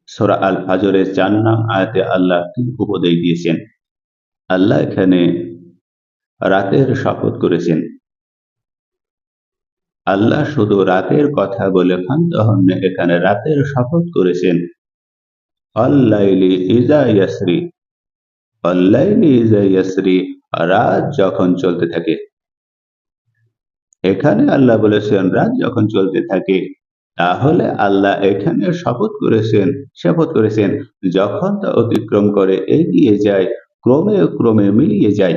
সূরা আল ফাজরের ৪ নং আয়াতে আল্লাহ কি উপদেশ দিয়েছেন? আল্লাহ এখানে রাতের শপথ করেছেন। আল্লাহ শুধু রাতের কথা বলে ক্ষান্ত হননি, এখানে রাতের শপথ করেছেন। অল-লাইলি ইযা ইয়াসরি, অল-লাইলি ইযা ইয়াসরি, রাত যখন চলতে থাকে। এখানে আল্লাহ বলেছেন রাত যখন চলতে থাকে, তাহলে আল্লাহ এখানে শপথ করেছেন যখন তা অতিক্রম করে এগিয়ে যায়, ক্রমে ক্রমে মিলিয়ে যায়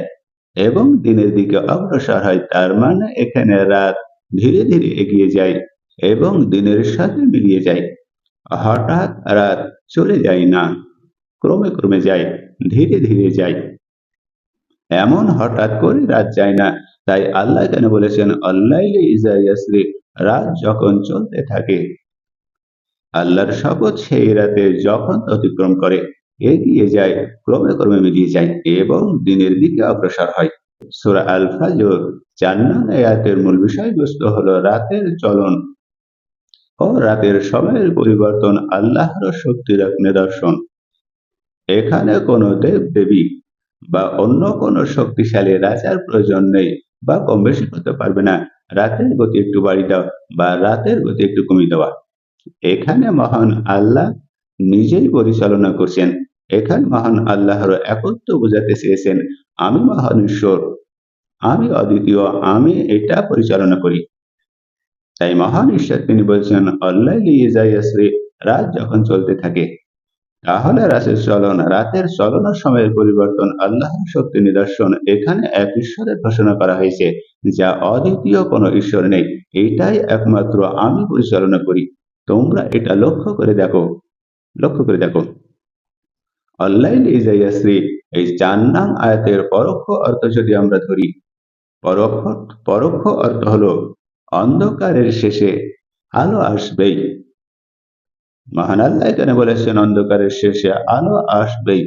এবং দিনের দিকে অগ্রসর হয়। তার মানে এখানে রাত ধীরে ধীরে এগিয়ে যায় এবং দিনের সাথে মিলিয়ে যায়। হঠাৎ রাত চলে যায় না, ক্রমে ক্রমে যায়, ধীরে ধীরে যায়। এমন হঠাৎ করে রাত যায় না। তাই আল্লাহ এখানে বলেছেন অল-লাইলি ইযা ইয়াসরি, রাত যখন চলতে থাকে। আল্লাহর শপথ সেই রাতে যখন অতিক্রম করে, এগিয়ে যায়, ক্রমে ক্রমে মিলিয়ে যায় এবং দিনের দিকে অগ্রসর হয়। সূরা আল ফাজর ৪ নং আয়াতের মূল বিষয়বস্তু হলো রাতের চলন ও রাতের সময়ের পরিবর্তন আল্লাহর শক্তির এক নিদর্শন। এখানে কোনো দেব-দেবী বা অন্য কোনো শক্তিশালী রাজার প্রয়োজন নেই বা কম বেশি করতে পারবে না রাতের গতি একটু বাড়িয়ে দেওয়া বা রাতের গতি একটু কমিয়ে দেওয়া। এখানে মহান আল্লাহ নিজেই পরিচালনা করছেন। এখানে মহান আল্লাহর একত্ব বোঝাতে চেয়েছেন, আমি মহান ঈশ্বর, আমি অদ্বিতীয়, আমি এটা পরিচালনা করি। তাই মহান ঈশ্বর তিনি বলছেন অল-লাইলি ইযা ইয়াসরি, রাত যখন চলতে থাকে। তাহলে রাতের চলন ও সময়ের পরিবর্তন আল্লাহর শক্তি নিদর্শন। এখানে এক ঈশ্বরের ঘোষণা করা হয়েছে, যা অদ্বিতীয় কোনো ঈশ্বর নেই। এটাই একমাত্র আমি পরিচালনা করি। তোমরা এটা লক্ষ্য করে দেখো। অল-লাইলি ইযা ইয়াসরি, এই ৪ নং আয়াতের পরোক্ষ অর্থ যদি আমরা ধরি, পরোক্ষ পরোক্ষ অর্থ হলো অন্ধকারের শেষে আলো আসবেই। মহান আল্লাহ এখানে বলেছেন অন্ধকারের শেষে আলো আসবেই।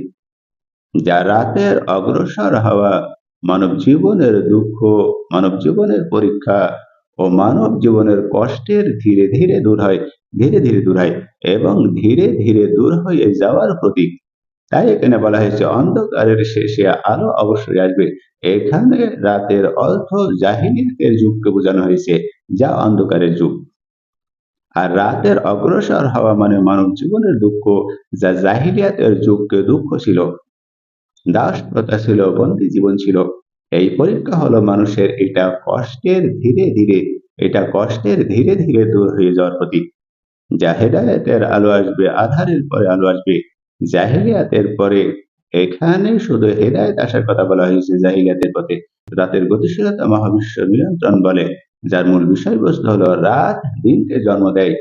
যা রাতের অগ্রসর হওয়া মানব জীবনের দুঃখ, মানব জীবনের পরীক্ষা ও মানব জীবনের কষ্টের ধীরে ধীরে দূর হয় এবং ধীরে ধীরে দূর হয়ে যাওয়ার প্রতীক। তাই এখানে বলা হয়েছে অন্ধকারের শেষে আলো অবশ্যই আসবে। এখানে রাতের অর্থ জাহিলিয়াতের যুগকে বোঝানো হয়েছে, যা অন্ধকারের যুগ। আর রাতের অগ্রসর হওয়া মানে মানব জীবনের দুঃখ, যা জাহিলিয়াতের যুগকে দুঃখ ছিল, দাস প্রথা ছিল, বন্দী জীবন ছিল। এই পরীক্ষা হলো মানুষের কষ্টের ধীরে ধীরে দূর হয়ে যাওয়ার প্রতীক। যা হেদায়েতের আলো আসবে, আঁধারের পরে আলো আসবে। জাহিলিয়াতের পরে এখানে শুধু হেদায়েত আসার কথা বলা হয়েছে জাহিলিয়াতের পথে। রাতের গতিশীলতা মহাবিশ্বের নিয়ন্ত্রণ বলে, যার মূল বিষয়বস্তু হলো রাত দিনকে জন্ম দেয়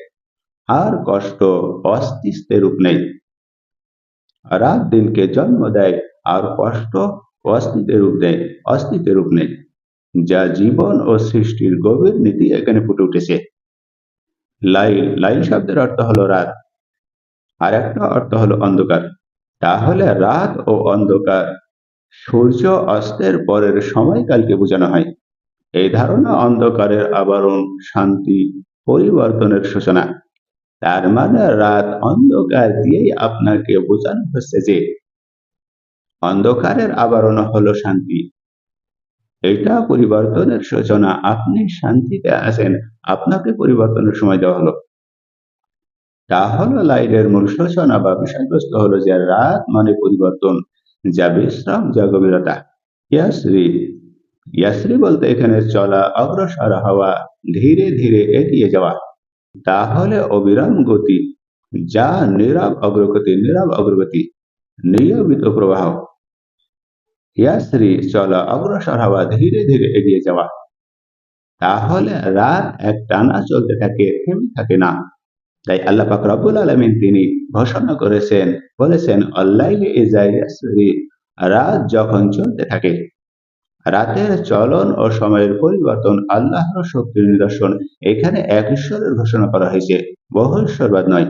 আর কষ্ট অস্তিত্বের রূপ নেই। রাত দিনকে জন্ম দেয় আর কষ্ট অস্তিত্বের রূপ নেই। যা জীবন ও সৃষ্টির গভীর নীতি এখানে ফুটে উঠেছে। লাইল শব্দের অর্থ হলো রাত, আর একটা অর্থ হলো অন্ধকার। তাহলে রাত ও অন্ধকার সূর্য অস্তের পরের সময়কালকে বোঝানো হয়। এই ধারণা অন্ধকারের আবরণ, শান্তি, পরিবর্তনের সূচনা। তার মানে রাত অন্ধকার দিয়েই আপনাকে বোঝানো হচ্ছে যে অন্ধকারের আবরণ হলো শান্তি। এটা পরিবর্তনের সূচনা। আপনি শান্তিতে আছেন, আপনাকে পরিবর্তনের সময় দেওয়া হলো। তাহলে লাইলের মূল সূচনা বা বিষয়বস্তু হলো যে রাত মানে পরিবর্তন, যা বিশ্রাম, যা গভীরতা। ইয়াসরি, ইয়াসরি বলতে এখানে চলা, অগ্রসর হওয়া, ধীরে ধীরে এগিয়ে যাওয়া। তাহলে অবিরাম গতি, যা নীরব অগ্রগতি, নিয়মিত প্রবাহ। ইয়াসরি চলা, অগ্রসর হওয়া, ধীরে ধীরে এগিয়ে যাওয়া। তাহলে রাত একটানা চলতে থাকে, থেমে থাকে না। তাই আল্লাহ পাক রব্বুল আলামিন তিনি ঘোষণা বলেছেন অল-লাইলি ইযা ইয়াসরি, রাত যখন চলতে থাকে। রাতের চলন ও সময়ের পরিবর্তন আল্লাহর শক্তির নিদর্শন। এখানে এক ঈশ্বরের ঘোষণা করা হয়েছে, বহু ঈশ্বরবাদ নয়।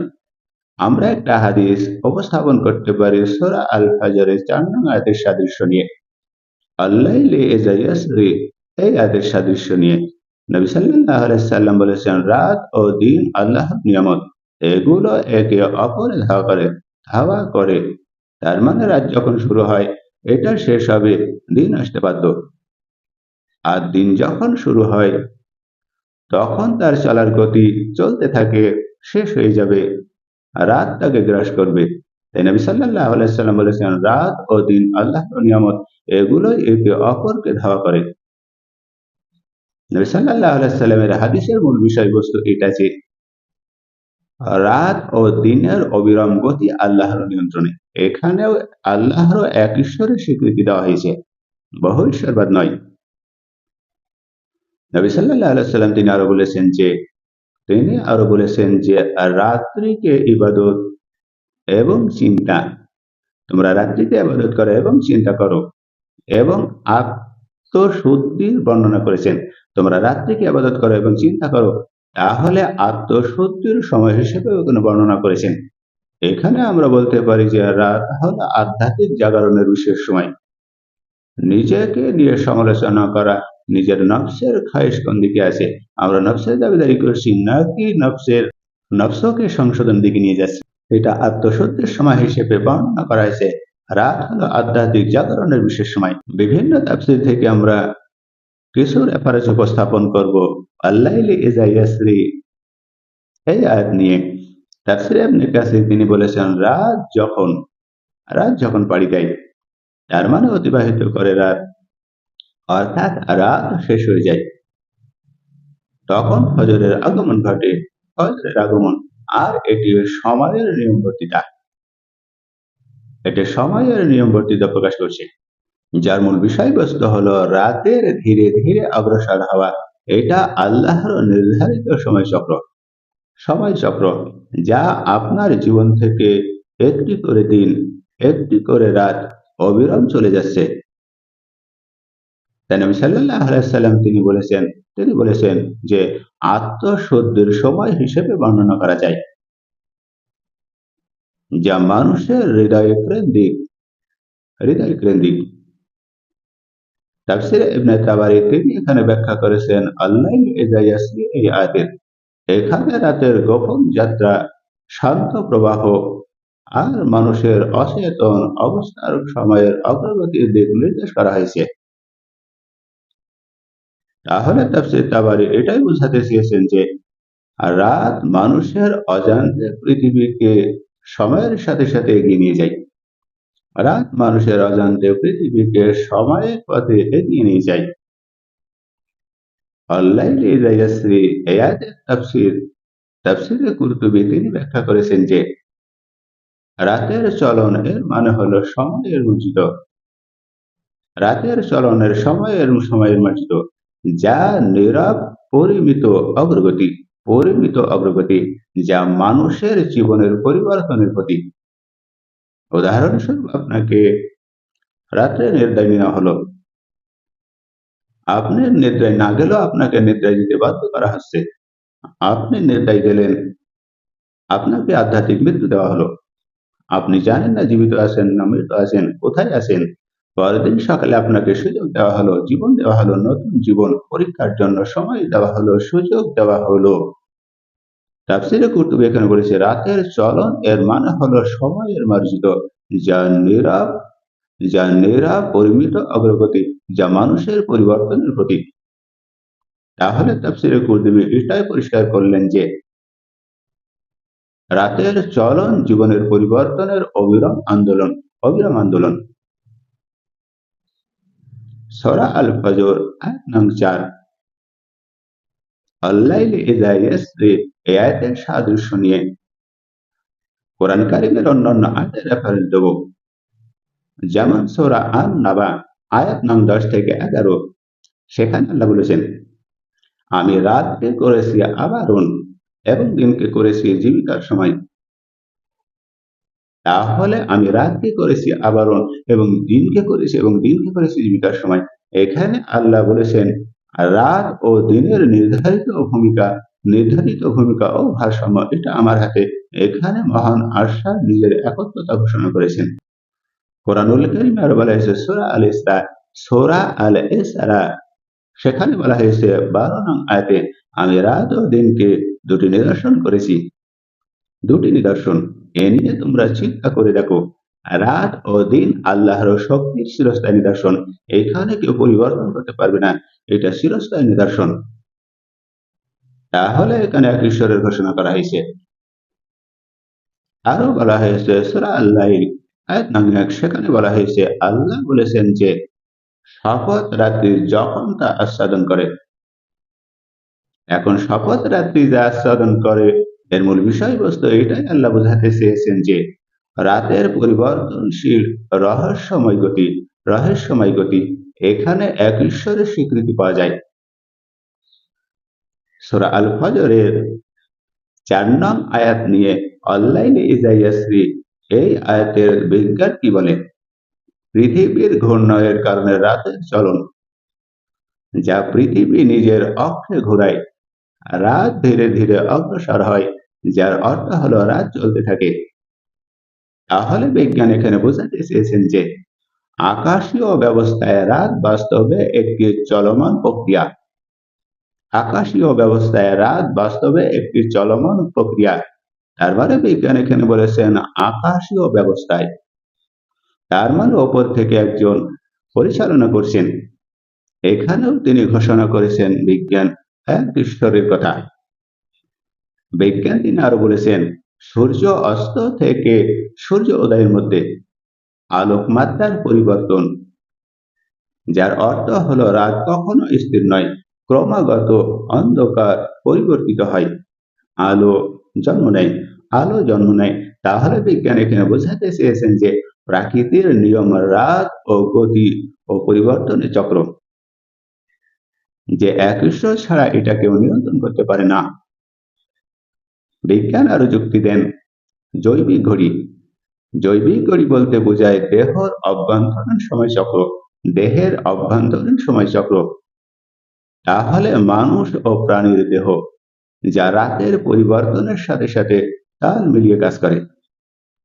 আমরা একটা হাদিস উপস্থাপন করতে পারি সূরা আল ফাজরের ৪ নং আয়াতের সাদৃশ্য নিয়ে। অল-লাইলি ইযা ইয়াসরি, এই আয়াতের সাদৃশ্য নিয়ে নবী সাল্লাল্লাহু আলাইহি সাল্লাম বলেছেন রাত ও দিন আল্লাহর নিয়ামত এগুলো একে অপরে ধাওয়া করে। তার মানে রাত যখন শুরু হয় এটা শেষ হবে, দিন আসতে বাধ্য। আর দিন যখন শুরু হয় তখন তার চলার গতি চলতে থাকে, শেষ হয়ে যাবে, রাত তাকে গ্রাস করবে। তাই নবী সাল্লাল্লাহু আলাইহি সাল্লাম বলেছেন, রাত ও দিন আল্লাহর নিয়ামত, এগুলোই একে অপরকে ধাওয়া করে। নবী সাল্লাল্লাহু আলাইহি সাল্লামের হাদিসের মূল বিষয়বস্তু এটা যে রাত ও দিনের অবিরাম গতি আল্লাহর নিয়ন্ত্রণে। এখানেও আল্লাহরও এক ঈশ্বরের স্বীকৃতি দেওয়া হয়েছে, বহু ঈশ্বরবাদ নয়। নবী সাল্লাল্লাহু আলাইহি সাল্লাম তিনি আরো বলেছেন যে রাত্রিকে ইবাদত এবং চিন্তা, তোমরা রাত্রিকে ইবাদত করো এবং চিন্তা করো, এবং আত্মশুদ্ধির বর্ণনা করেছেন। তোমরা রাত্রিকে ইবাদত করো এবং চিন্তা করো, তাহলে আত্মশুদ্ধির সময় হিসেবে ওখানে বর্ণনা করেছেন। এখানে আমরা বলতে পারি যে রাত হলো আধ্যাত্মিক জাগরণের বিশেষ সময়। নিজেকে নিয়ে সমালোচনা করা, নিজের নফসের খায়েশ কোন দিকে আছে, আমরা নফসের দাবিদারি করছি নাকি নফসকে সংশোধন দিকে নিয়ে যাচ্ছি, এটা আত্মশুদ্ধির সময় হিসেবে বর্ণনা করা হয়েছে। রাত হলো আধ্যাত্মিক জাগরণের বিশেষ সময়। বিভিন্ন তাফসীর থেকে আমরা কিছু রেফারেন্স উপস্থাপন করব আল্লাইলি ইযা ইয়াসরি এই আয়াত নিয়ে। তাফসীরে ইবনে কাসির তিনি বলেছেন, রাত যখন পাড়ি দেয়, তার মানে অতিবাহিত করে রাত, অর্থাৎ রাত শেষ হয়ে যায়, তখন ফজরের আগমন ঘটে। ফজরের আগমন, আর এটি সময়ের নিয়মবর্তিতা প্রকাশ করছে, যার মূল বিষয়বস্তু হলো রাতের ধীরে ধীরে অগ্রসর হওয়া। এটা আল্লাহর নির্ধারিত সময়চক্র, যা আপনার জীবন থেকে একটি করে দিন, একটি করে রাত অবিরাম চলে যাচ্ছে। তাই নবী সাল্লাল্লাহু আলাইহি সাল্লাম তিনি বলেছেন যে আত্মশুদ্ধির সময় হিসেবে বর্ণনা করা যায়, যা মানুষের হৃদয় কেন্দ্রিক। তাফসীরে ইবনে তাবারী তিনি এখানে ব্যাখ্যা করেছেন, আল্লাইল ইযা ইয়াসরি এই আয়াতের, এখানে রাতের গোপন যাত্রা, শান্ত প্রবাহ আর মানুষের অচেতন অবস্থার সময়ের অগ্রগতির দিক নির্দেশ করা হয়েছে। তাহলে তাফসীর তাবারী এটাই বোঝাতে চেয়েছেন যে রাত মানুষের অজান্তে পৃথিবীকে সময়ের সাথে সাথে এগিয়ে নিয়ে যায়। রাত মানুষের অজান্তে পৃথিবীকে সময়ের পথে এগিয়ে নিয়ে যায়। আল্লাইলি ইযা ইয়াসরি এই আয়াতের তাফসীরে কুরতুবী তিনি ব্যাখ্যা করেছেন যে রাতের চলন এর মানে হলো রাতের চলনের সময়ের মার্জিত, যা নীরব পরিমিত অগ্রগতি, যা মানুষের জীবনের পরিবর্তনের প্রতীক। উদাহরণস্বরূপ, আপনাকে রাত্রে নির্দায় নেওয়া হলো, আপনি নিদ্রায় না গেলেও আপনাকে নিদ্রায় যেতে বাধ্য করা হচ্ছে। আপনি নিদ্রায় গেলেন, আপনাকে আধ্যাত্মিক মৃত্যু দেওয়া হলো। আপনি জানেন না জীবিত আছেন না মৃত আছেন, কোথায় আছেন। পরের দিন সকালে আপনাকে সুযোগ দেওয়া হলো, জীবন দেওয়া হলো, নতুন জীবন পরীক্ষার জন্য সময় দেওয়া হলো, সুযোগ দেওয়া হলো। তাফসীরে কুরতুবী এখানে বলেছে, রাতের চলন এর মানে হলো সময়ের মার্জিত, যা নীরব পরিমিত অগ্রগতি, যা মানুষের পরিবর্তনের প্রতীক। তাহলে তাফসীরে কুরতুবী এটাই পরিষ্কার করলেন যে রাতের চলন জীবনের পরিবর্তনের অবিরাম আন্দোলন। সূরা আল ফজর আয়াত নং 4, আল্লাইলি ইযা ইয়াসরি এই আয়াতের সাদৃশ্য নিয়ে কোরআন কারীমের অন্যান্য আয়াতের রেফারেন্স দেব। যেমন সূরা আন-নাবা আয়াত নং 10 থেকে 11, সেখানে আল্লাহ বলেছেন, আমি রাতকে করেছি আবরণ এবং দিনকে করেছি জীবিকার সময়। তাহলে আমি রাতকে করেছি আবরণ এবং দিনকে করেছি জীবিকার সময়। এখানে আল্লাহ বলেছেন, রাত ও দিনের নির্ধারিত ভূমিকা ও ভারসাম্য এটা আমার হাতে। এখানে মহান আল্লাহ নিজের একত্বতা ঘোষণা করেছেন। কোরআনুল কারীমে আরো বলা হয়েছে সূরা আল ইসরা, সেখানে বলা হয়েছে 12 নং আয়াতে, আমি রাত ও দিনকে দুটি নিদর্শন করেছি। দুটি নিদর্শন। এ নিয়ে তোমরা চিন্তা করে দেখো। রাত ও দিন আল্লাহর শক্তির চিরস্থায়ী নিদর্শন। এখানে কেউ পরিবর্তন করতে পারবে না। এটা চিরস্থায়ী নিদর্শন। তাহলে এখানে এক ঈশ্বরের ঘোষণা করা হয়েছে। আরো বলা হয়েছে সূরা আল-লাইল আয়াত নং ১ সেখানে বলা হয়েছে আল্লাহ বলেছেন যে শপথ রাত্রি যখন তা আস্বাদন করে। এখন শপথ রাত্রি যা আস্বাদন করে এর মূল বিষয়বস্তু এটাই আল্লাহ বোঝাতে চেয়েছেন যে রাতের পরিবর্তনশীল রহস্যময় গতি এখানে এক ঈশ্বরের স্বীকৃতি পাওয়া যায়। সূরা আল ফজরের ৪ নং আয়াত নিয়ে অল-লাইলি ইযা ইয়াসরি এই আয়াতের বিজ্ঞান কি বলে? পৃথিবীর ঘূর্ণয়ের কারণে রাতের চলন, যা পৃথিবী নিজের অক্ষে ঘোরায়। রাত ধীরে ধীরে অগ্রসর হয়, যার অর্থ হলো রাত চলতে থাকে। তাহলে বিজ্ঞান এখানে বোঝাতে চেয়েছেন যে আকাশীয় ব্যবস্থায় রাত বাস্তবে একটি চলমান প্রক্রিয়া। আকাশীয় ব্যবস্থায় রাত বাস্তবে একটি চলমান প্রক্রিয়া। তার মানে বিজ্ঞান এখানে বলেছেন আকাশীয় ব্যবস্থায়। তার মানে ওপর থেকে একজন পরিচালনা করছেন। এখানেও তিনি ঘোষণা করেছেন বিজ্ঞান এক ঈশ্বরের কথা। বিজ্ঞান তিনি আরো বলেছেন সূর্য অস্ত থেকে সূর্য উদয়ের মধ্যে আলোকমাত্রার পরিবর্তন, যার অর্থ হলো রাত কখনো স্থির নয়, ক্রমাগত অন্ধকার পরিবর্তিত হয়, আলো জন্ম নেয় আলো জন্ম নেয়। তাহলে বিজ্ঞান এখানে বোঝাতে চেয়েছেন যে প্রাকৃতির নিয়ম রাত ও গতি ও পরিবর্তনের চক্র, যে এক ঈশ্বর ছাড়া এটা কেউ নিয়ন্ত্রণ করতে পারে না। বিজ্ঞান আরো যুক্তি দেন জৈবিক ঘড়ি। জৈবিক ঘড়ি বলতে বোঝায় দেহের অভ্যন্তরীণ সময় চক্র। তাহলে মানুষ ও প্রাণীর দেহ যা রাতের পরিবর্তনের সাথে সাথে তাল মিলিয়ে কাজ করে।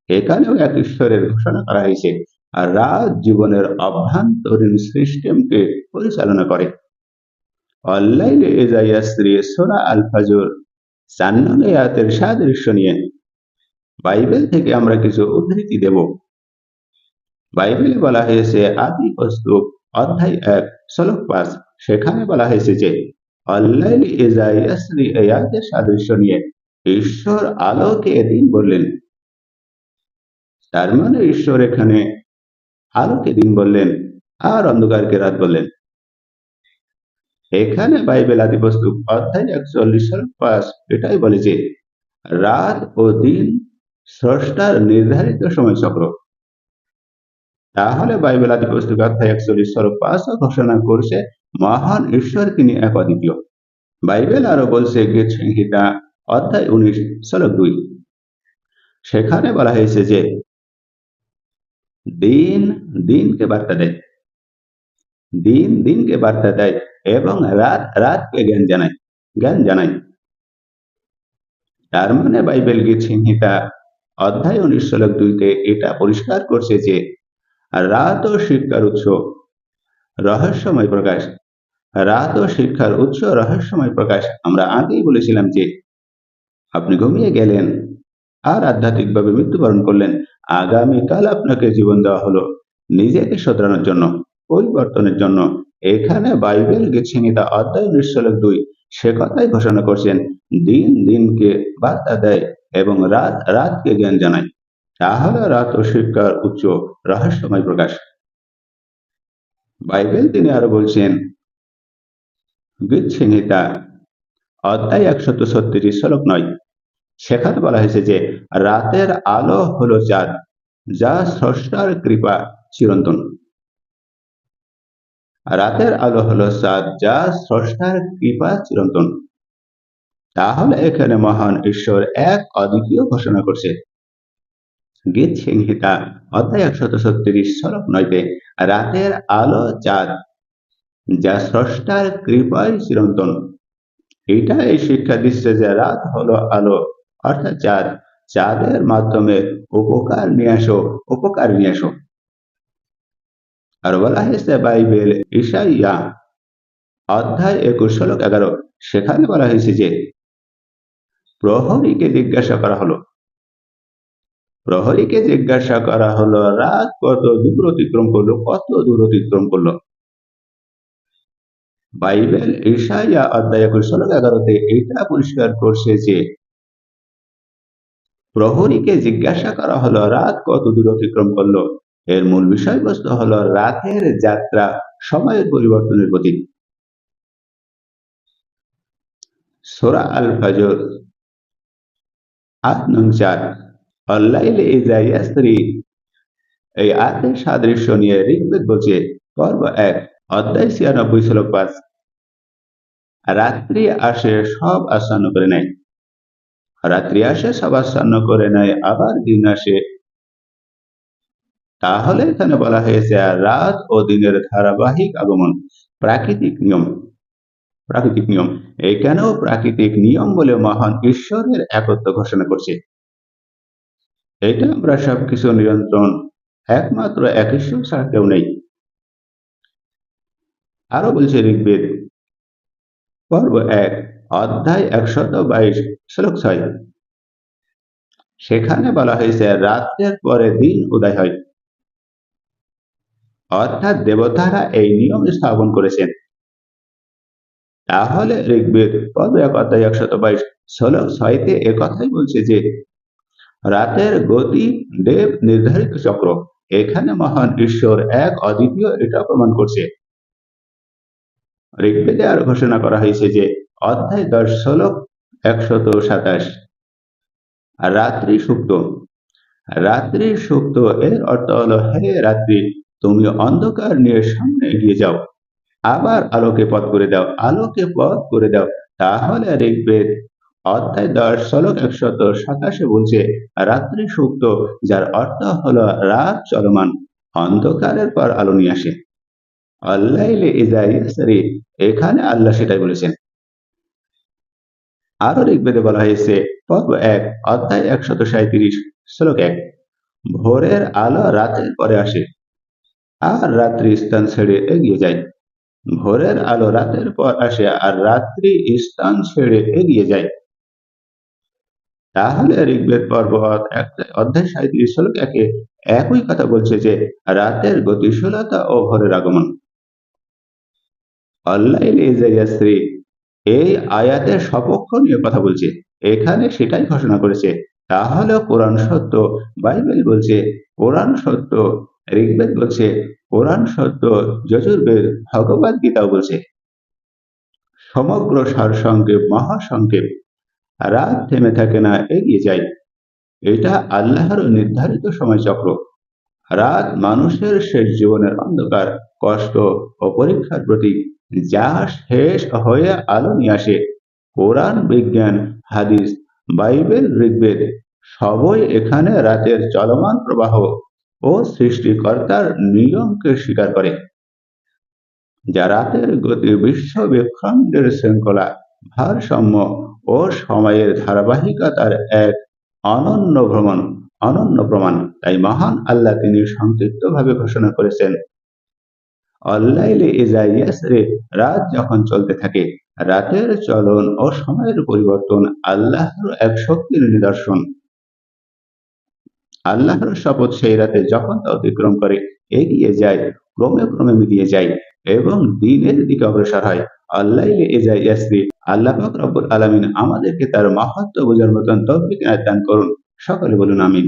এখানেও এক ঈশ্বরের ঘোষণা করা হয়েছে। আর রাত জীবনের অভ্যন্তরীণ সিস্টেমকে পরিচালনা করে। অল-লাইলি ইযা ইয়াসরি সূরা আল ফজর ৪ নং আয়াতের সাদৃশ্য নিয়ে বাইবেল থেকে আমরা কিছু উদ্ধৃতি দেব। বাইবেলে বলা হয়েছে আদি পুস্তক অধ্যায় ১ শ্লোক ৫ সেখানে বলা হয়েছে যে অল-লাইলি ইযা ইয়াসরি এই আয়াতের সাদৃশ্য নিয়ে ঈশ্বর আলোকে দিন বললেন। তার মানে ঈশ্বর এখানে আলোকে দিন বললেন আর অন্ধকারকে রাত বললেন। এখানে বাইবেল আদি পুস্তক অধ্যায় ৪১ শ্লোক ৫ এটাই বলে যে রাত ও দিন স্রষ্টার নির্ধারিত সময়চক্র। তাহলে বাইবেল আদি পুস্তক অধ্যায় ৪১ শ্লোক ৫ ঘোষণা করছে মহান ঈশ্বর তিনি এক অদ্বিতীয়। বাইবেল আরো বলছে গীত সংহিতা অধ্যায় ১৯ শ্লোক ২ সেখানে বলা হয়েছে যে দিন দিনকে বার্তা দেয়, দিন দিনকে বার্তা দেয় এবং রাত রাতকে জ্ঞান জানায়। তার মানে বাইবেল গীত সংহিতা অধ্যায় ১৯ শ্লোক ২তে এটা পরিষ্কার করছে যে রাত ও শিক্ষার উৎস রহস্যময় প্রকাশ। রাত ও শিক্ষার উৎস রহস্যময় প্রকাশ। আমরা আগেই বলেছিলাম যে আপনি ঘুমিয়ে গেলেন আর আধ্যাত্মিকভাবে মৃত্যুবরণ করলেন। আগামীকাল আপনাকে জীবন দেওয়া হলো নিজেকে শোধরানোর জন্য, পরিবর্তনের জন্য। এখানে বাইবেল গীত সংহিতা অধ্যায় ১৯ শ্লোক ২ সে কথাই ঘোষণা করছেন দিন দিনকে বার্তা দেয় এবং রাত রাতকে জ্ঞান জানায়। তাহলে রাত ও শিক্ষার উৎস রহস্যময় প্রকাশ। বাইবেল তিনি আরো বলছেন গীত সংহিতা অধ্যায় ১৩৬ শ্লোক ৯ সেখানে বলা হয়েছে যে রাতের আলো হলো চাঁদ, যা স্রষ্টার কৃপা চিরন্তন। রাতের আলো হলো চাঁদ, যা স্রষ্টার কৃপা চিরন্তন। তাহলে এখানে মহান ঈশ্বর এক অদ্বিতীয় ঘোষণা করছে। গীত সংহিতা অধ্যায় ১৩৬ শ্লোক ৯তে রাতের আলো চাঁদ, যা স্রষ্টার কৃপায় চিরন্তন। এটা এই শিক্ষা দিচ্ছে যে রাত হলো আলো অর্থাৎ চাঁদের মাধ্যমে উপকার নিয়ে আসো। আর বলা হয়েছে বাইবেল ঈশাইয়া অধ্যায় ২১ শ্লোক ১১ সেখানে বলা হয়েছে যে প্রহরীকে জিজ্ঞাসা করা হলো প্রহরীকে জিজ্ঞাসা করা হলো, রাত কত দূর অতিক্রম করলো, কত দূর অতিক্রম করলো। বাইবেল ঈশায়া অধ্যায় 21 শ্লোক 11-তে এটা পরিষ্কার করছে যে প্রহরীকে জিজ্ঞাসা করা হলো রাত কত দূর অতিক্রম করলো। এর মূল বিষয়বস্তু হলো রাতের যাত্রা সময়ের পরিবর্তনের প্রতীক। সূরা আল ফজর ৮ নং ৪, অল্লাইলি ইযা ইয়াসরি, এই আয়াতের সাদৃশ্য নিয়ে ঋগ্বেদ বলছে পর্ব ১ অধ্যায় ৯৬ শ্লোক ৫, রাত্রি আসে সব আচ্ছন্ন করে নেয়। রাত্রি আসে সব আচ্ছন্ন করে নেয়, আবার দিন আসে। তাহলে এখানে বলা হয়েছে রাত ও দিনের ধারাবাহিক আগমন, প্রাকৃতিক নিয়ম। প্রাকৃতিক নিয়ম এখানেও প্রাকৃতিক নিয়ম বলে মহান ঈশ্বরের একত্ব ঘোষণা করছে। এটা আমরা সবকিছু নিয়ন্ত্রণ একমাত্র এক ঈশ্বর ছাড়া কেউ নেই। আরো বলছে ঋগ্বেদ পর্ব ১ অধ্যায় ১২২ শ্লোক ৬, সেখানে বলা হয়েছে রাত্রের পরে দিন উদয় হয়। অর্থাৎ দেবতারা এই নিয়ম স্থাপন করেছেন। তাহলে ঋগ্বেদ পর্ব ১ অধ্যায় ১২২ শ্লোক ৬-তে একথাই বলছে যে রাতের গতি দেব নির্ধারিত চক্র। এখানে মহান ঈশ্বর এক অদ্বিতীয়, এটা প্রমাণ করছে। ঋগ্বেদে আরো ঘোষণা করা হয়েছে যে অধ্যায় ১০ শ্লোক ১২৭, রাত্রি সুপ্ত। রাত্রি সুপ্ত এর অর্থ হলো হে রাত্রি, তুমি অন্ধকার নিয়ে সামনে এগিয়ে যাও, আবার আলোকে পথ করে দাও, আলোকে পথ করে দাও। তাহলে ঋগ্বেদ অধ্যায় ১০ শ্লোক ১২৭ বলছে রাত্রি সুপ্ত, যার অর্থ হলো রাত চলমান, অন্ধকারের পর আলো নিয়ে আসে। আল্লাইলি ইযা ইয়াসরি, এখানে আল্লাহ সেটাই বলেছেন। আরো ঋগ্বেদে বলা হয়েছে পর্ব ১ অধ্যায় ১৩৭ শ্লোক ১, ভোরের আলো রাতের পরে আসে, আর রাত্রি স্থান ছেড়ে এগিয়ে যায়। ভোরের আলো রাতের পর আসে আর রাত্রি স্থান ছেড়ে এগিয়ে যায়। তাহলে ঋগ্বেদ পর্ব অধ্যায় ৩৭ শ্লোক ১-এ একই কথা বলছে যে রাতের গতিশীলতা ও ভোরের আগমন। অল্লাইলি ইযা ইয়াসরি এই আয়াতের সপক্ষ নিয়ে কথা বলছে, এখানে সেটাই ঘোষণা করেছে। তাহলে কোরআন সত্য, বাইবেল বলছে কোরআন সত্য, ঋগ্বেদ বলছে কোরআন সত্য, যজুর্বেদ, ভগবদ গীতাও বলছে। সমগ্র সারসংক্ষেপ, মহাসংক্ষেপ, রাত থেমে থাকে না, এগিয়ে যায়। এটা আল্লাহর নির্ধারিত সময়চক্র। রাত মানুষের শেষ জীবনের অন্ধকার, কষ্ট ও পরীক্ষার প্রতীক, যা শেষ হয়ে আলো নিয়ে আসে। কোরআন, বিজ্ঞান, হাদিস, বাইবেল, ঋগ্বেদ সবই এখানে রাতের চলমান প্রবাহ ও সৃষ্টিকর্তার নিয়মকে স্বীকার করে, যা রাতের গতি, বিশ্ব বিখণ্ডের শৃঙ্খলা, ভারসাম্য ও সময়ের ধারাবাহিকতার এক অনন্য প্রমাণ। তাই মহান আল্লাহ তিনি সংক্ষিপ্তভাবে ঘোষণা করেছেন অল্লাইলি ইযা ইয়াসরি, রাত যখন চলতে থাকে। রাতের চলন ও সময়ের পরিবর্তন আল্লাহর এক শক্তির নিদর্শন। আল্লাহর শপথ, সেই রাতে যখন তা অতিক্রম করে এগিয়ে যায়, ক্রমে ক্রমে মিলিয়ে যায় এবং দিনের দিকে অগ্রসর হয়। আল্লাইলি ইযা ইয়াসরি। আল্লাহ পাক রব্বুল আলামিন আমাদেরকে তার মাহাত্ম্য বোঝার মতন তৌফিক এনায়েত দান করুন। সকলে বলুন আমিন।